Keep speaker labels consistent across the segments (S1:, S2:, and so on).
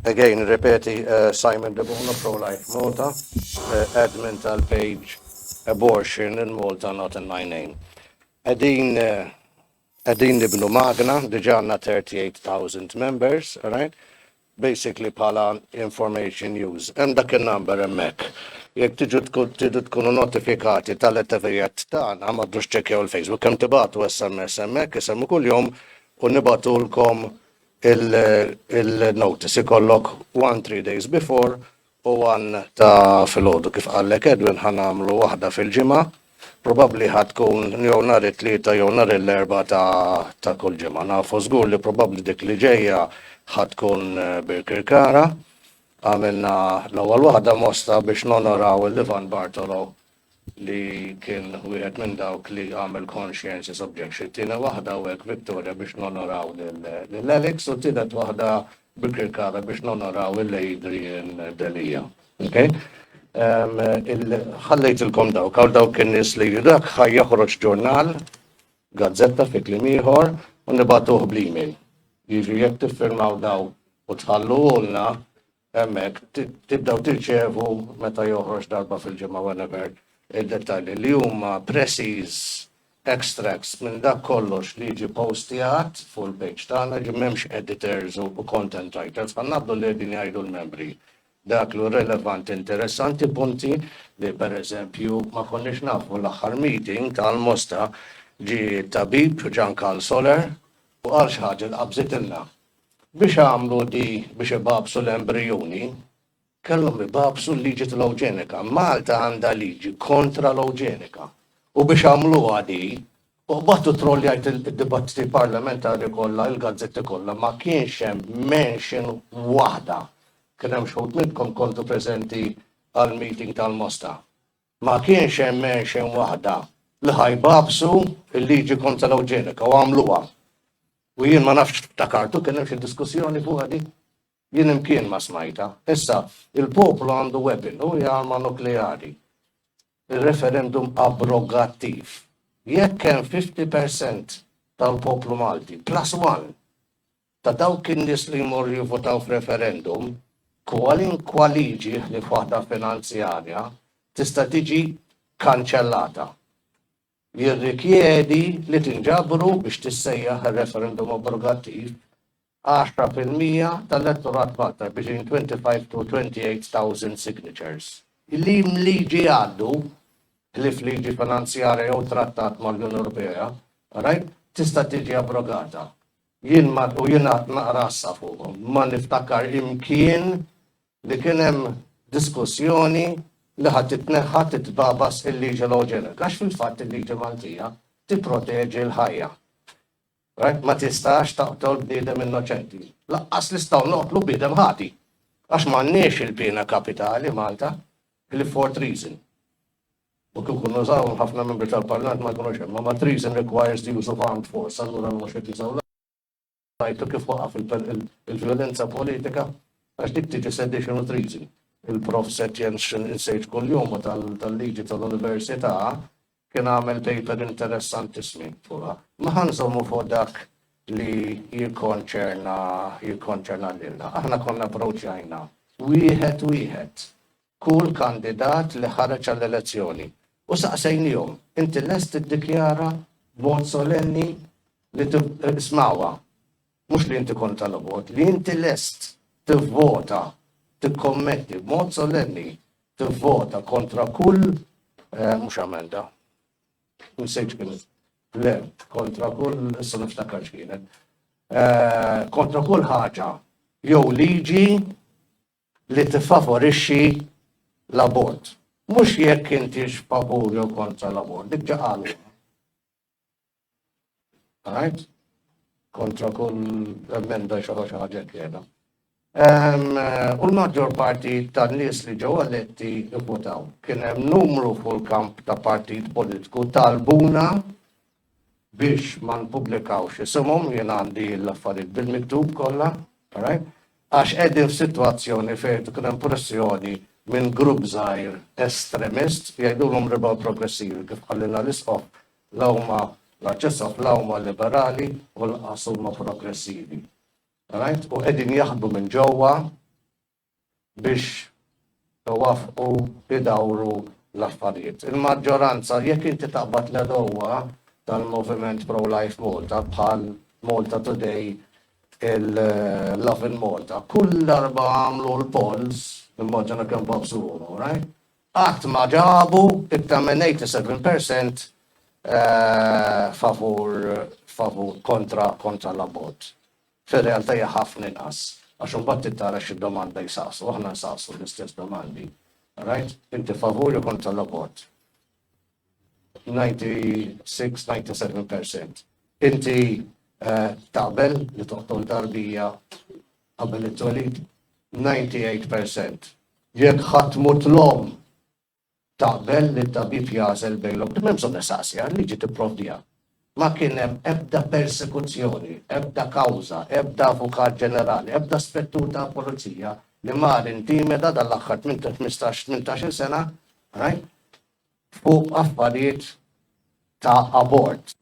S1: Again, ripeti, Simon De Bono, pro-life Malta, admin tal-page abortion in Malta, not in my name. Għedin nibnu magna, diġanna 38,000 members, all right? Basically pala information use. Dak il-number emmek. Jek tiġu tkunu notifikati tal-attivijat tagħna ma drux ċekjaw il-Facebook, kemm tibatu SMS emmek, isemmu kull-jum u nibatu l-kom il-notice ikollok 1-3 days before u 1 ta' fil-ħodu kif għallek Edwin ħanamlu waħda fil-ġimgħa. Probably ħatkun jew nhar it-tlieta jew nhar l-erba' ta' kull ġimgħa. Nafu żgur li probably dik li ġejja ħatkun Birkirkara. Għamilna l-ewwel waħda mosta biex nonoraw il-Ivan Bartolo li kien wieħed minn dawk li għamel conscientious objection. Tina waħda u hekk Victoria biex nonoraw l-Alex u tielet waħda Birkirkara biex nonoraw l-Adrian Delija. Okay? Ħallejtilkom dawk, għaw dawk kien nis li dak ħaj joħroġ ġurnal, gazzetta fi klim ieħor u nibatuh bl-email. Jiġri jekk tiffirmaw daw u tħalluhulna hemmhekk tibdew tirċevu meta joħroġ darba fil-ġimgħa whenever id-dettalji li huma precis extracts minn dak kollox li jiġi postjat full page tagħna ġi m'hemmx editors u content writers ħannabdu li din jgħidu l-membri. Dak lu relevant interessanti punti li per eżempju ma konniex nafu l-aħħar meeting tal-Mosta ġi tabib Giancarlo Soler u għal xi ħaġa qabżitilna. Biex għamlu di biex ibabsu l-embrjoni, kellhom ibabsu l-liġi tal-eugenika. Malta għandha liġi kontra l-eugenika. U biex għamlu għadi, u battu trolljajt il-dibattiti parlamentari kollha, il-gazzetti kollha, ma kienx hemm mention waħda. Kien hemm xogħol minnkom kontu preżenti għal-meeting tal-Mosta. Ma kienx hemm mention waħda li ħajbabsu il-liġi kontra l-eugenika u għamluha. U jien ma nafx ftakartu kien hemm xi diskussjoni fuq għadi. Jien imkien ma smajta. Issa, il-poplu għandu weapon u hija arma nukleari. Il-referendum abrogattiv. Jekk hemm 50% tal-poplu Malti, +1 ta' dawk in-nies li jmorru jivvotaw f'referendum, kwalinkwa liġi li f'waħda finanzjarja tista' tiġi kanċellata. Jirrikjedi li tinġabru biex tissejjaħ il-referendum abrogattiv 10% tal-elettorat Malta between 25 to 28,000 signatures. Li mliġi għaddu, li fliġi finanzjarja jew trattat mal-Unjoni Ewropea, right? Tista' tiġi abrogata. Jien naqra assa fuqhom, ma niftakar imkien li kien hemm diskussjoni li ħad titbabas il-liġi l-eugenika. Għax fil-fatt il-liġi Maltija tipproteġi l-ħajja. Right? Ma tistax taqtol bniedem innoċenti. Laqqas li staw noqtlu bniedem ħati. Għax m'għandniex il-pena kapitali Malta, il-for treason. U kif kun nużaw ħafna membri tal-Parlament ma jkunux hemm, ma treason requires the use of armed force, allura mhux qed jużaw rajtu kif waqaf il-violenza politika, għax dik tiġi sedition u treason. Il-prof Setjen insejġ kull-jum tal-liġi tal-Università kien għamel paper interessantismi fuqha. Ma ħanżommu fuq dak li jikkonċerna lilna. Aħna konna approċċjajna wieħed kull kandidat li ħareġ għall-elezzjoni. U saqsejnihom, inti lest tiddikjara b'mod solenni li tismawha. Mhux li inti kont tal-vot, li inti lest tivvota tikkommetti b'mod solenni tivvota kontra kull mhux amenda. Nsejġ kienet. Le, kontra kull issa niftakar x'kienet. Kontra kull ħaġa jew liġi li tiffavorixxi l-abort. Mhux jekk intix favur jew kontra l-abort, dik ġa qalu. Right? Kontra kull emenda xi ħaġa kiena. U l-maġġor parti tan-nies li ġew eletti ivvotaw. Kien hemm numru fuq il-kamp ta' partit politiku talbuna biex ma npubblikawx isimhom jien għandi l-affarijiet bil-miktub kollha, għax qegħdin f'sitwazzjoni fejn kien hemm pressjoni minn grupp żgħir estremist jgħidulhom rebel progressivi kif ħallilna l-isqof l-huma l-aċċess l-huma liberali u l-qas huma progressivi. U qegħdin jaħdmu minn ġewwa biex wafqu idawru l-affarijiet. Il-maġġoranza, jekk inti taqbad l-edowa tal-Moviment Pro-Life Malta bħal Malta Today, il-Love in Malta, kull darba għamlu l-polls, immaġġana kemm babżuru, right? Qatt ma ġabu iktar minn 87% favur kontra l-abbot. Fil-realtà hija ħafna inqas. Għax imbagħad tara x'id-domanda jsaqsu, aħna nsaqsu l-istess domandi. Right? Inti favur jew kontra l-abort? 96-97%. Inti taqbel li toqtol tarbija qabel it-twelid? 98%. Jekk ħadd mut l-om taqbel li t-tabib jażel bejlhom, m'hemm bżonn nisaqsija, liġi tipprovdiha. Ma kien hemm ebda persekuzzjoni, ebda kawża, ebda avukat ġenerali, ebda spettur ta' pulizija li mar intimeda dal-aħħar 15-18 sena, right? Fuq affarijiet ta' abort.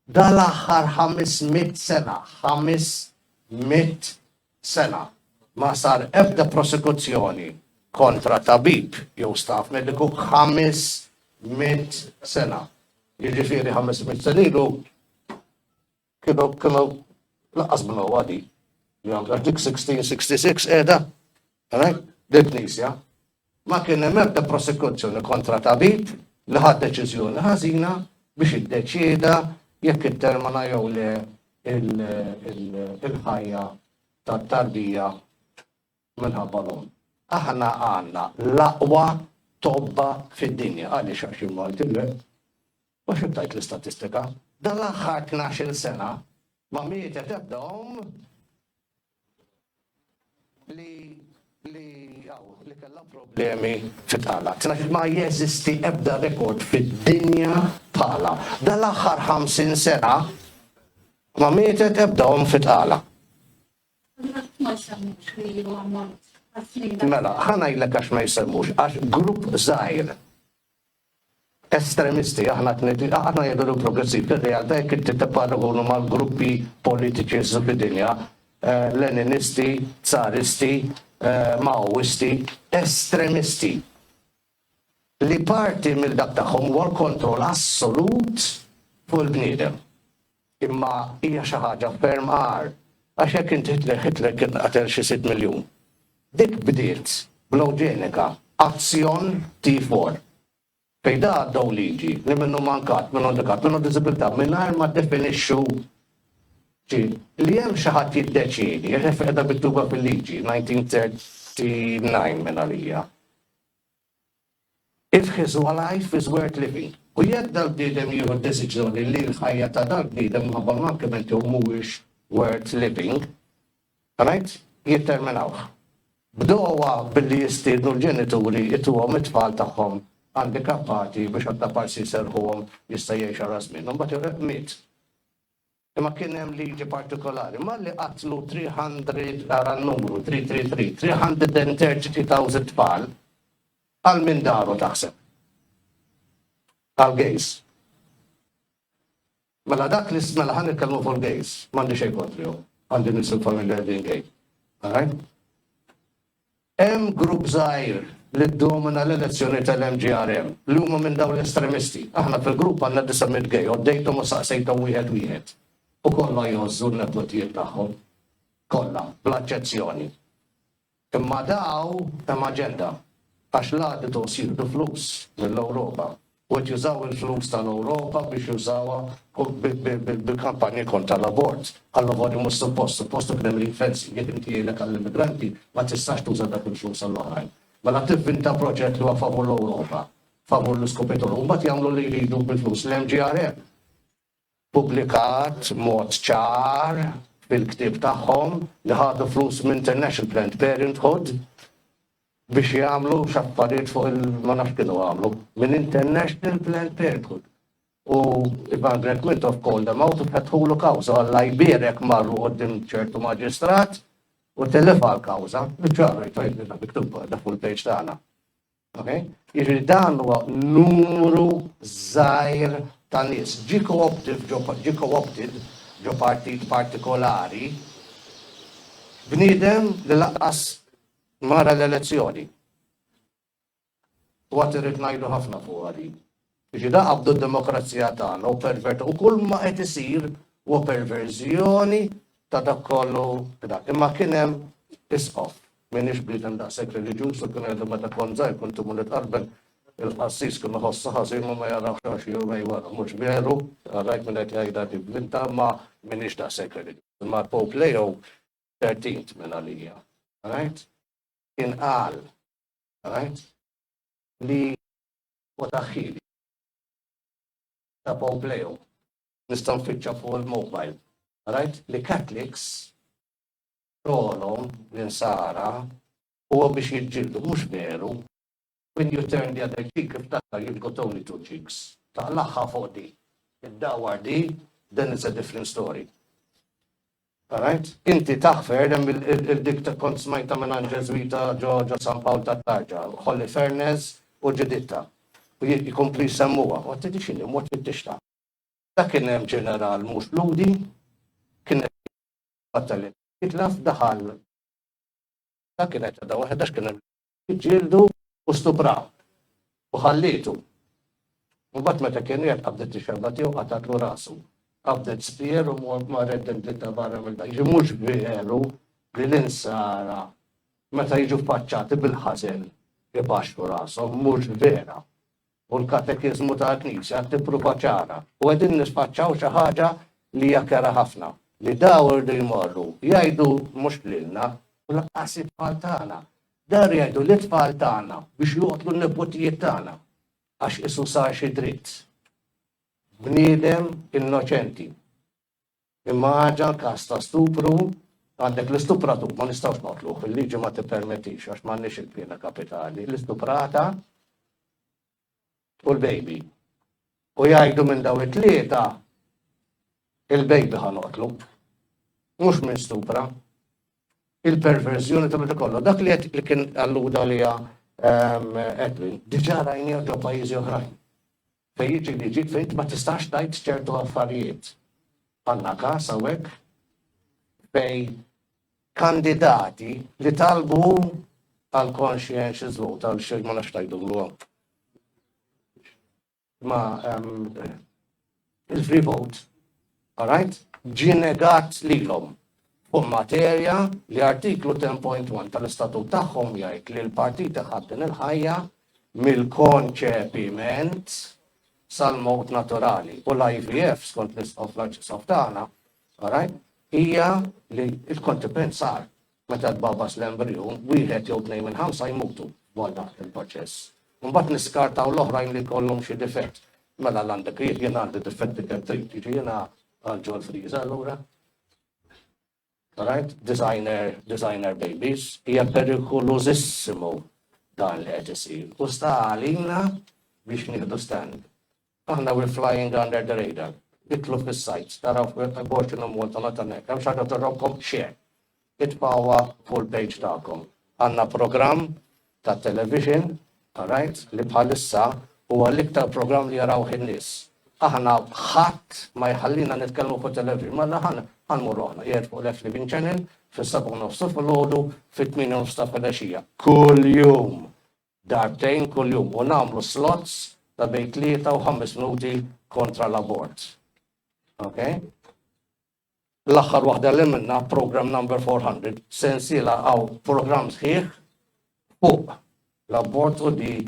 S1: Dal-aħħar 500 sena, 500 sena, ma sar ebda prosekuzzjoni kontra tabib jew staff mediku 500 sena. Jiġifieri 500 sena ilu kienu laqqas minn għadi. Artik 1666 qiegħda, bil-Knisja. Ma kien hemm ebda prosekuzzjoni kontra tabib li ħadd deċiżjoni ħażina biex iddeċieda jekk ittermina jew le il-ħajja tat-tarbija minħabba l-om. Aħna għandna l-aqwa tobba fid-dinja, għaliex għax Malti le. U xibtajt l-istatistika, dal-aħħar 12 sena ma mietet ebdahom li kellha problemi fit-tala. Ma jeżisti ebda rekord fid-dinja tala. Dal-aħħar 50 sena ma mietet ebdahom fit-tala. Mela, ħanajlek għax ma jisemmux, għax grupp żgħir estremisti, aħna jgħidu progressiv, fil-realtà jekk inti tipparagonu mal-gruppi politiċi fid-dinja, leninisti, tsaristi, maoisti, estremisti. Li parti mill-dak tagħhom huwa l-kontroll assolut fuq il-bniedem. Imma hija xi ħaġa ferm għar, għax jekk inti Hitler kien qatel xi 6 miljun. Dik bdiet bl-eugenika, azzjon T4. Fejda għaddaw liġi li minnu mankat, minnu dekat, minnu disabilità, mingħajr ma definixxu li hemm xi ħadd jiddeċiedi, qiegħda mittuba fil-liġi 1939 minn għalija. If his life is worth living. U jekk dal-bniedem jieħu deċiżjoni li l-ħajja ta' dal-bniedem ma mankament jew mhuwiex worth living, right? Jitterminawh. Bdowa billi jistiednu l-ġenituri jituhom it-tfal tagħhom handikappati biex għadda parsi serħuhom jista' jgħix ara żmien. Mbagħad miet. Imma kien hemm liġi partikolari, ma li qatlu 300 ara n-numru 333, 330,000 tfal għal min daru taħseb. Għal gays. Mela dak li smela ħan nitkellmu fuq gays, m'għandi xejn kontri għandi nisu familja din gay. Hemm grupp żgħir li ddomina l-elezzjoni tal-MGRM, li huma minn dawn l-estremisti. Aħna fil-grupp għandna 900 gay, għoddejthom u saqsejthom wieħed. U kollha jgħozzu l-networkijiet tagħhom. Kollha, bl-aċċezzjoni. Imma daw hemm aġenda għax l-għaddu sirdu flus mill-Ewropa. U jużaw il-flus tal-Ewropa biex jużawha bil-kampanji kontra l-abort. Għall-abort mhux suppost kien hemm ring-fencing, jekk inti jgħidlek għall-immigranti ma tistax tuża dak il-flus għall-oħrajn. Mela tivvinta proġett li huwa favur l-Ewropa, favur l-iskopitur, u mbagħad jagħmlu li jridu bil-flus l-MGRM. Publikat mod ċar fil-ktieb tagħhom li ħadu flus minn International Planned Parenthood biex jagħmlu xaffariet fuq ma nafx kienu għamlu minn International Planned Parenthood. U il-Bank of call them out u fetħulu kawża għalla jbierek marru qoddim ċertu maġistrat u telefa l-kawża, bieċarra jtajlina biktubba da fuq il-page tagħna. Jiġri dan huwa numru żgħir ta' nies. Ġi co-opted ġo partit partikolari bniedem li laqqas mara l-elezzjoni. U għat irrid ngħidu ħafna fuq għadi. Biex da qabdu d-demokrazija tagħna u pervertu u kull ma qed isir u perverżjoni ta' dak kollu dak. Imma kien hemm isqof m'iniex bliedem daqshekk reliġjuż u kien għedu meta kont żgħir kont imur nitqarbel il-qassis kien ħossu ħażin u ma jarawx għax jew ma jwara mhux veru, għalhekk minn qed jgħidha tiblinta ma m'iniex daqshekk reliġjuż. Imma Pope Leo 13 minn għalija. Right? Kien qal, right? Li wataħħili ta' Pope Leo nistgħu nfittxa fuq il-mobile. Right? Li Catholics rolhom l-insara huwa biex jiġġieldu mhux veru. When you turn the other cheek, if you've got only two cheeks. Taqlaħħa fuq di. Id-dawar di, then it's a different story. Alright? Inti taħfer dem il-dik ta' kont smajta minn Ġeżwita ġo San Pawl ta' Tarġa, Holy Fairness u ġeditta. U jikompli semmuha, u għattidi xini, mort fit-tixta. Da kien hemm ġeneral mhux ludi, kien hemm battali jitlaf daħal. Da kienet da waħedax kien hemm ġildu u stupra u ħallitu. U bat meta kien jgħid qabdet ix-xarba tiegħu qatatlu rasu. Qabdet spier u ma reddem dritta barra mill-dak. Mhux veru li l-insara meta jiġu faċċati bil-ħażel ibaxxu rashom mhux vera. U l-katekizmu ta' knisja tippruva ċara. U qegħdin nisfaċċaw xi ħaġa li hija kera ħafna. Li daw irdu jmorru jgħidu mhux lilna u laqqas it-tfal tagħna. Dar jgħidu l-tfal tagħna biex joqtlu n-nepotijiet tagħna għax isu sar xi dritt. Bniedem innoċenti. Immaġa każ ta' stupru, għandek l-istupratur ma nistgħux noqtluh, il-liġi ma tippermettix għax m'għandniex il-pjena kapitali. L-istuprata u l-baby. U jgħidu minn daw it-tlieta il-baby ħanoqtlu. Mhux minn stupra. Il-perverzjoni ta' kollu. Dak li kien alluda li Edwin, diġà rajni ġo pajjiżi oħrajn. Fej jiġi li ġid fejn ma tistax tajt ċertu affarijiet. Għandna każ hawnhekk fej kandidati li talbu għal conscientious vote għal xejn ma nafx tgħidulu ma il-free vote. All right? Ġie negat lilhom. U materja li artiklu 10.1 tal-istatut tagħhom jgħid li l-partiti ħaddin il-ħajja mill-konċepiment sal-mowt naturali. U l-IVF skont l-isqof tagħna, hija li l-konċepiment sar meta tbabbas l-embryon wieħed jew tnejn minn ħamsa jmutu wara dak il-proċess. Mbagħad niskartaw l-oħrajn li jkollhom xi difett. Mela l-għandek jien għandi difetti kemm trid tiġi jiena għal ġol friża allura. Right? Designer babies, hija perikolosissimo dan li qed isir. U sta għalina biex nieħdu stand. Aħna we're flying under the radar. Itlu fis-sajt, taraw abortion u Malta Natanek, hemm xaġa tarrawkom share. Itbagħuha full page tagħkom. Għandna programm ta' television, right, li bħalissa huwa l-iktar programm li jaraw in-nies. Aħna ħadd ma jħallina nitkellmu fuq television, ma ħanmurru aħna qiegħed fuq l-F Channel fis-7:30 filgħodu fit-8:30 ta' filgħaxija. Kuljum. Darbtejn kuljum u nagħmlu slots ta' bejn 3 u 5 minuti kontra l-abort. Okay? L-aħħar waħda li minna program number 400 sensiela għaw program sħiħ fuq l-abort u di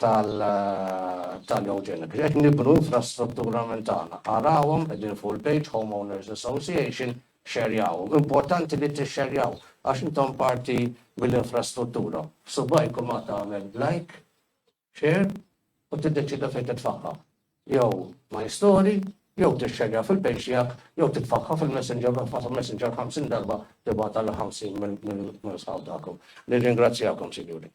S1: tal-eugenik. Ġek nibnu infrastruttura mentana. Arawhom qegħdin full page Homeowners Association xerjawhom. Importanti li tixxerjaw għax intom parti bil-infrastruttura. Subajkom ma tagħmel like, share u tiddeċida fejn titfaħħa. Jew my story, jew tixxerja fil-page tiegħek, jew titfaħħa fil-Messenger, Messenger 50 darba tibgħat għal 50 mill-sħab tagħkom. Nirringrazzjakom, Sinjuri.